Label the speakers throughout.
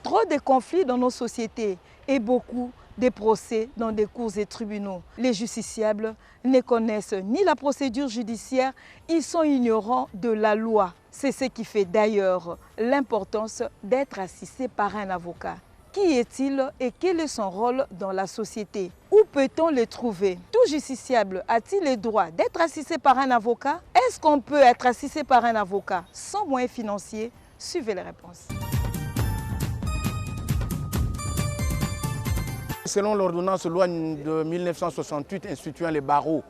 Speaker 1: Trop de conflits dans nos sociétés et beaucoup de procès dans des cours et tribunaux. Les justiciables ne connaissent ni la procédure judiciaire, ils sont ignorants de la loi. C'est ce qui fait d'ailleurs l'importance d'être assisté par un avocat. Qui est-il et quel est son rôle dans la société? Où peut-on le trouver? Tout justiciable a-t-il le droit d'être assisté par un avocat? Est-ce qu'on peut être assisté par un avocat sans moyens financiers? Suivez les réponses.
Speaker 2: Selon l'ordonnance loi de 1968 instituant les barreaux,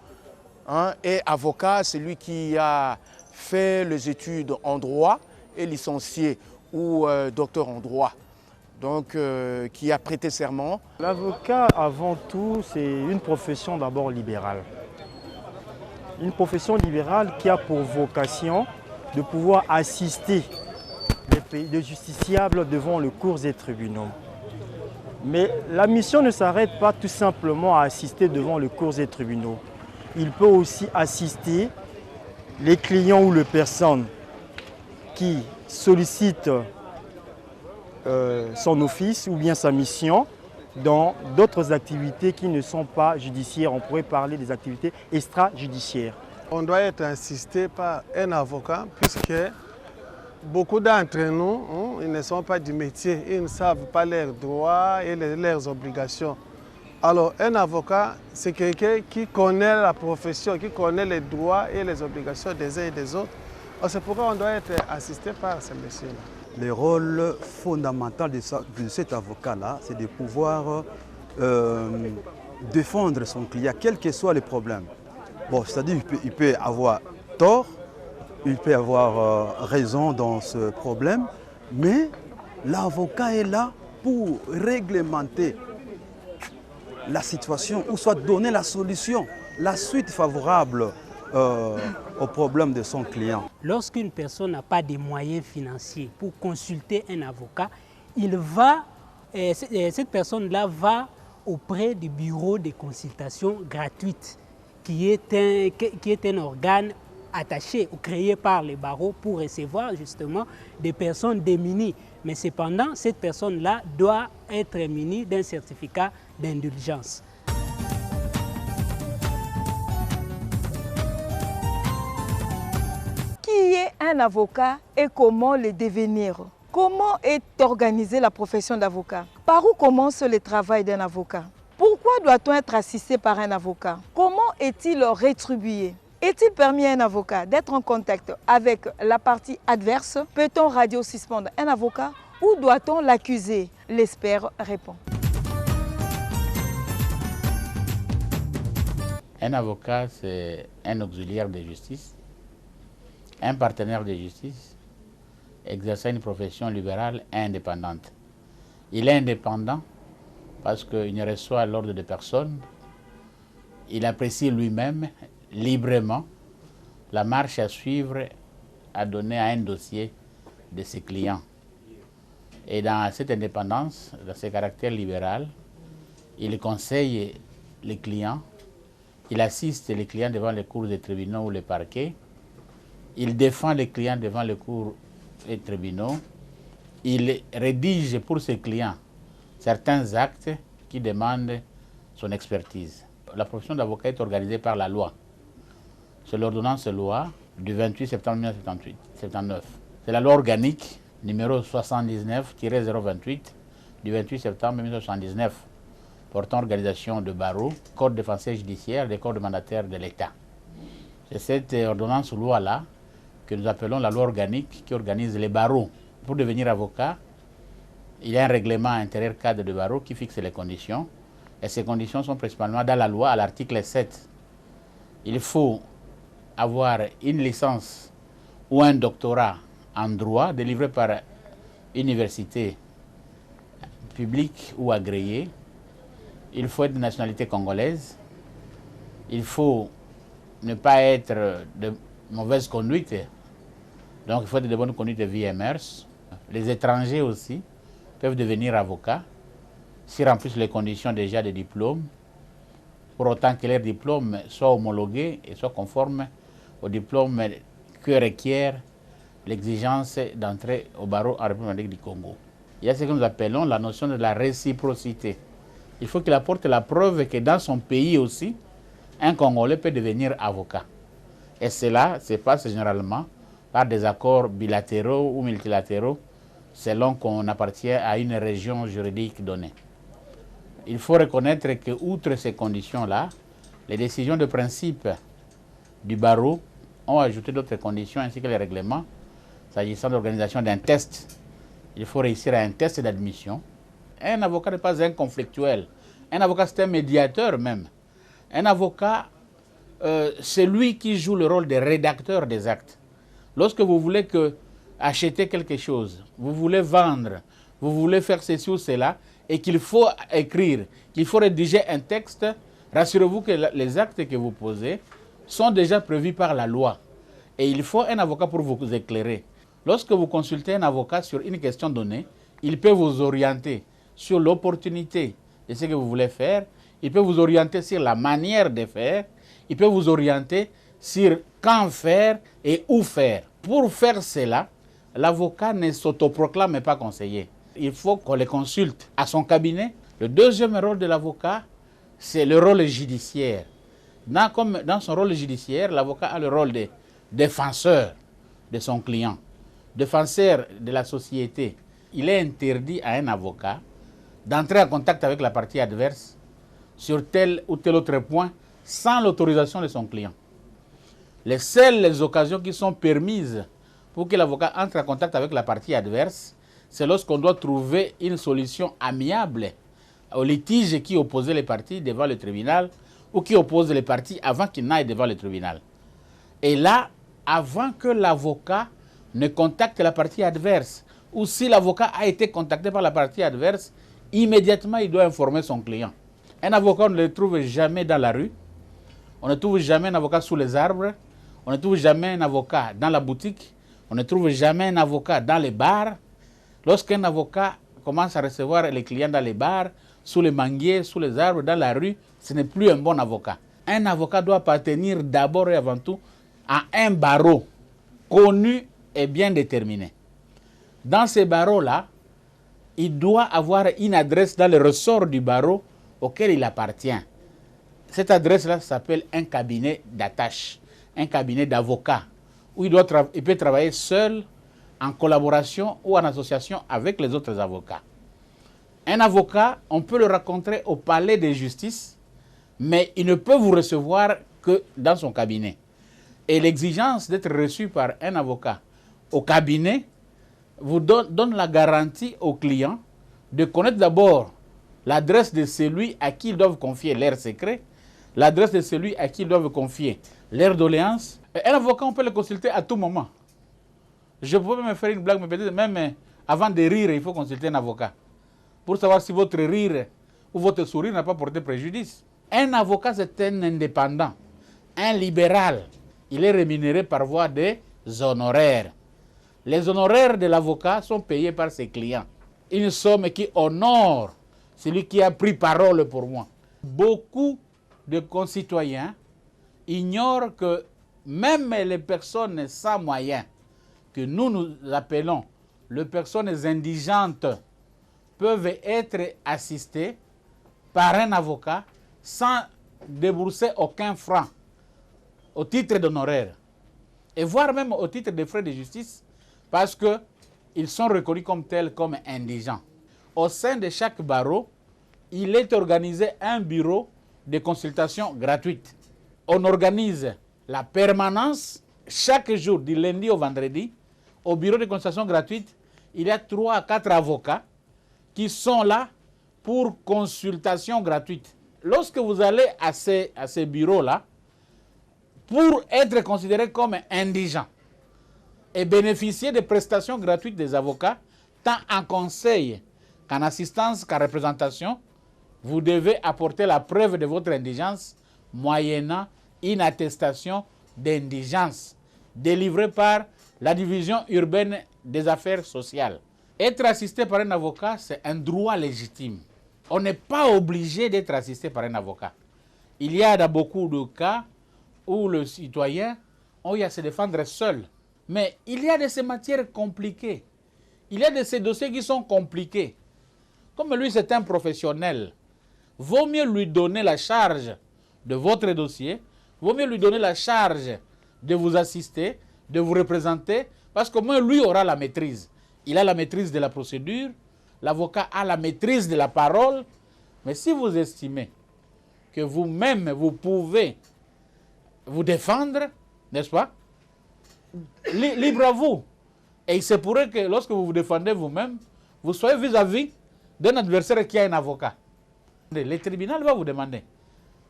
Speaker 2: et avocat, c'est lui qui a fait les études en droit et licencié ou docteur en droit. Donc, qui a prêté serment.
Speaker 3: L'avocat, avant tout, c'est une profession d'abord libérale. Une profession libérale qui a pour vocation de pouvoir assister les justiciables devant les cours et tribunaux. Mais la mission ne s'arrête pas tout simplement à assister devant les cours et tribunaux. Il peut aussi assister les clients ou les personnes qui sollicitent son office ou bien sa mission dans d'autres activités qui ne sont pas judiciaires. On pourrait parler des activités extrajudiciaires.
Speaker 4: On doit être assisté par un avocat puisque beaucoup d'entre nous, ils ne sont pas du métier, ils ne savent pas leurs droits et leurs obligations. Alors un avocat, c'est quelqu'un qui connaît la profession, qui connaît les droits et les obligations des uns et des autres. C'est pourquoi on doit être assisté par ces messieurs-là.
Speaker 5: Le rôle fondamental de cet avocat-là, c'est de pouvoir défendre son client, quels que soient les problèmes. Bon, c'est-à-dire qu'il peut avoir tort, il peut avoir raison dans ce problème, mais l'avocat est là pour réglementer la situation ou soit donner la solution, la suite favorable au problème de son client.
Speaker 6: Lorsqu'une personne n'a pas de moyens financiers pour consulter un avocat, cette personne-là va auprès du bureau de consultation gratuite, qui est un organe attaché ou créé par les barreaux pour recevoir justement des personnes démunies. Mais cependant, cette personne-là doit être munie d'un certificat d'indulgence.
Speaker 1: Qui est un avocat et comment le devenir? Comment est organisée la profession d'avocat? Par où commence le travail d'un avocat? Pourquoi doit-on être assisté par un avocat? Comment est-il rétribué? Est-il permis à un avocat d'être en contact avec la partie adverse? Peut-on radio-suspendre un avocat ou doit-on l'accuser? L'expert répond.
Speaker 7: Un avocat, c'est un auxiliaire de justice, un partenaire de justice, exerçant une profession libérale indépendante. Il est indépendant parce qu'il ne reçoit l'ordre de personne. Il apprécie lui-même, librement, la marche à suivre, à donner à un dossier de ses clients. Et dans cette indépendance, dans ce caractère libéral, il conseille les clients, il assiste les clients devant les cours des tribunaux ou les parquets, il défend les clients devant les cours et tribunaux, il rédige pour ses clients certains actes qui demandent son expertise. La profession d'avocat est organisée par la loi. C'est l'ordonnance loi du 28 septembre 1979. C'est la loi organique numéro 79-028 du 28 septembre 1979 portant organisation de barreaux, code de français judiciaire, des corps de mandataires de l'État. C'est cette ordonnance loi-là que nous appelons la loi organique qui organise les barreaux. Pour devenir avocat, il y a un règlement intérieur cadre de barreau qui fixe les conditions. Et ces conditions sont principalement dans la loi à l'article 7. Il faut avoir une licence ou un doctorat en droit délivré par université publique ou agréée. Il faut être de nationalité congolaise. Il faut ne pas être de mauvaise conduite. Donc il faut être de bonne conduite de vie et mœurs. Les étrangers aussi peuvent devenir avocats s'ils remplissent les conditions déjà de diplôme, pour autant que leur diplôme soit homologué et soit conforme au diplôme que requiert l'exigence d'entrer au barreau en République du Congo. il y a ce que nous appelons la notion de la réciprocité. Il faut qu'il apporte la preuve que dans son pays aussi, un Congolais peut devenir avocat. Et cela se passe généralement par des accords bilatéraux ou multilatéraux selon qu'on appartient à une région juridique donnée. Il faut reconnaître que, outre ces conditions-là, les décisions de principe du barreau ont ajouté d'autres conditions ainsi que les règlements. S'agissant de l'organisation d'un test, il faut réussir à un test d'admission. Un avocat n'est pas un conflictuel. Un avocat, c'est un médiateur même. Un avocat, c'est lui qui joue le rôle de rédacteur des actes. Lorsque vous voulez acheter quelque chose, vous voulez vendre, vous voulez faire ceci ou cela, et qu'il faut écrire, qu'il faut rédiger un texte, rassurez-vous que les actes que vous posez sont déjà prévus par la loi. Et il faut un avocat pour vous éclairer. Lorsque vous consultez un avocat sur une question donnée, il peut vous orienter sur l'opportunité de ce que vous voulez faire, il peut vous orienter sur la manière de faire, il peut vous orienter sur quand faire et où faire. Pour faire cela, l'avocat ne s'autoproclame pas conseiller. Il faut qu'on le consulte à son cabinet. Le deuxième rôle de l'avocat, c'est le rôle judiciaire. Dans son rôle judiciaire, l'avocat a le rôle de défenseur de son client, défenseur de la société. Il est interdit à un avocat d'entrer en contact avec la partie adverse sur tel ou tel autre point sans l'autorisation de son client. Les seules occasions qui sont permises pour que l'avocat entre en contact avec la partie adverse, c'est lorsqu'on doit trouver une solution amiable au litige qui opposait les parties devant le tribunal ou qui oppose les parties avant qu'ils n'aillent devant le tribunal. Et là, avant que l'avocat ne contacte la partie adverse, ou si l'avocat a été contacté par la partie adverse, immédiatement il doit informer son client. Un avocat, on ne le trouve jamais dans la rue, on ne trouve jamais un avocat sous les arbres, on ne trouve jamais un avocat dans la boutique, on ne trouve jamais un avocat dans les bars. Lorsqu'un avocat commence à recevoir les clients dans les bars, sous les manguiers, sous les arbres, dans la rue, ce n'est plus un bon avocat. Un avocat doit appartenir d'abord et avant tout à un barreau connu et bien déterminé. Dans ces barreaux-là, il doit avoir une adresse dans le ressort du barreau auquel il appartient. Cette adresse-là s'appelle un cabinet d'attache, un cabinet d'avocat, où il peut travailler seul, en collaboration ou en association avec les autres avocats. Un avocat, on peut le rencontrer au palais de justice, mais il ne peut vous recevoir que dans son cabinet. Et l'exigence d'être reçu par un avocat au cabinet vous donne la garantie aux clients de connaître d'abord l'adresse de celui à qui ils doivent confier leurs secrets, l'adresse de celui à qui ils doivent confier leurs doléances. Un avocat, on peut le consulter à tout moment. Je peux me faire une blague, mais peut-être même avant de rire, il faut consulter un avocat pour savoir si votre rire ou votre sourire n'a pas porté préjudice. Un avocat, c'est un indépendant, un libéral. Il est rémunéré par voie des honoraires. Les honoraires de l'avocat sont payés par ses clients. Une somme qui honore celui qui a pris parole pour moi. Beaucoup de concitoyens ignorent que même les personnes sans moyens, que nous appelons les personnes indigentes, peuvent être assistées par un avocat sans débourser aucun franc au titre d'honoraires, et voire même au titre des frais de justice, parce qu'ils sont reconnus comme tels, comme indigents. Au sein de chaque barreau, il est organisé un bureau de consultation gratuite. On organise la permanence chaque jour, du lundi au vendredi. Au bureau de consultation gratuite, il y a 3 à 4 avocats qui sont là pour consultation gratuite. Lorsque vous allez à ces bureaux-là, pour être considéré comme indigent et bénéficier des prestations gratuites des avocats, tant en conseil qu'en assistance, qu'en représentation, vous devez apporter la preuve de votre indigence moyennant une attestation d'indigence délivrée par la division urbaine des affaires sociales. Être assisté par un avocat, c'est un droit légitime. On n'est pas obligé d'être assisté par un avocat. Il y a dans beaucoup de cas où le citoyen a à se défendre seul. Mais il y a de ces matières compliquées Il y a de ces dossiers qui sont compliqués. Comme lui, c'est un professionnel, vaut mieux lui donner la charge de votre dossier, vaut mieux lui donner la charge de vous assister, de vous représenter, parce qu'au moins lui aura la maîtrise. Il a la maîtrise de la procédure, l'avocat a la maîtrise de la parole, mais si vous estimez que vous-même, vous pouvez vous défendre, n'est-ce pas? Libre à vous. Et il se pourrait que lorsque vous vous défendez vous-même, vous soyez vis-à-vis d'un adversaire qui a un avocat. Le tribunal va vous demander.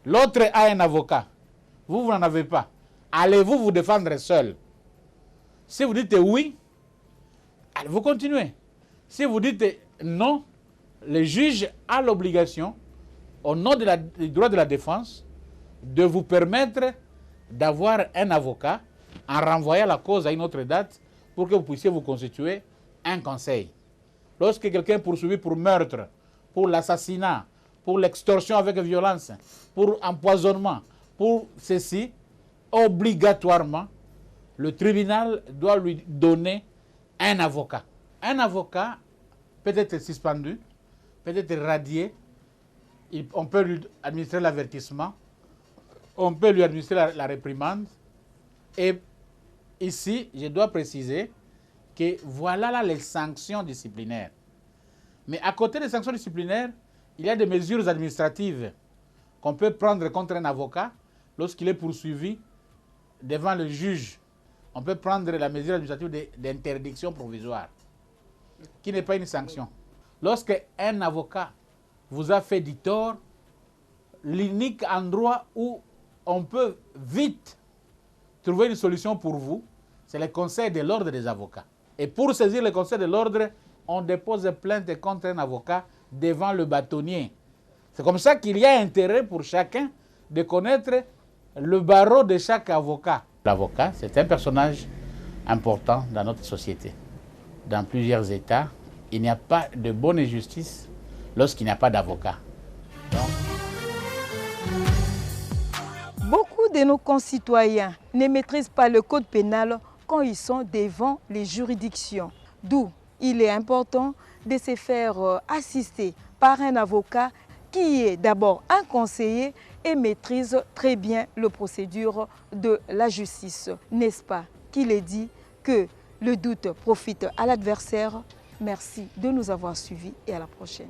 Speaker 7: L'autre a un avocat. Vous n'en avez pas. Allez-vous vous défendre seul? Si vous dites oui, allez, vous continuez. Si vous dites non, le juge a l'obligation, au nom du droit de la défense, de vous permettre d'avoir un avocat en renvoyant la cause à une autre date pour que vous puissiez vous constituer un conseil. Lorsque quelqu'un est poursuivi pour meurtre, pour l'assassinat, pour l'extorsion avec violence, pour empoisonnement, pour ceci, obligatoirement, le tribunal doit lui donner un avocat. Un avocat peut être suspendu, peut être radié, on peut lui administrer l'avertissement, on peut lui administrer la réprimande. Et ici, je dois préciser que voilà là les sanctions disciplinaires. Mais à côté des sanctions disciplinaires, il y a des mesures administratives qu'on peut prendre contre un avocat lorsqu'il est poursuivi devant le juge. On peut prendre la mesure administrative d'interdiction provisoire, qui n'est pas une sanction. Lorsque un avocat vous a fait du tort, l'unique endroit où on peut vite trouver une solution pour vous, c'est le conseil de l'ordre des avocats. Et pour saisir le conseil de l'ordre, on dépose plainte contre un avocat devant le bâtonnier. C'est comme ça qu'il y a intérêt pour chacun de connaître le barreau de chaque avocat. L'avocat, c'est un personnage important dans notre société. Dans plusieurs États, il n'y a pas de bonne justice lorsqu'il n'y a pas d'avocat.
Speaker 1: Beaucoup de nos concitoyens ne maîtrisent pas le code pénal quand ils sont devant les juridictions. D'où il est important de se faire assister par un avocat qui est d'abord un conseiller et maîtrise très bien la procédure de la justice. N'est-ce pas qu'il est dit que le doute profite à l'adversaire? Merci de nous avoir suivis et à la prochaine.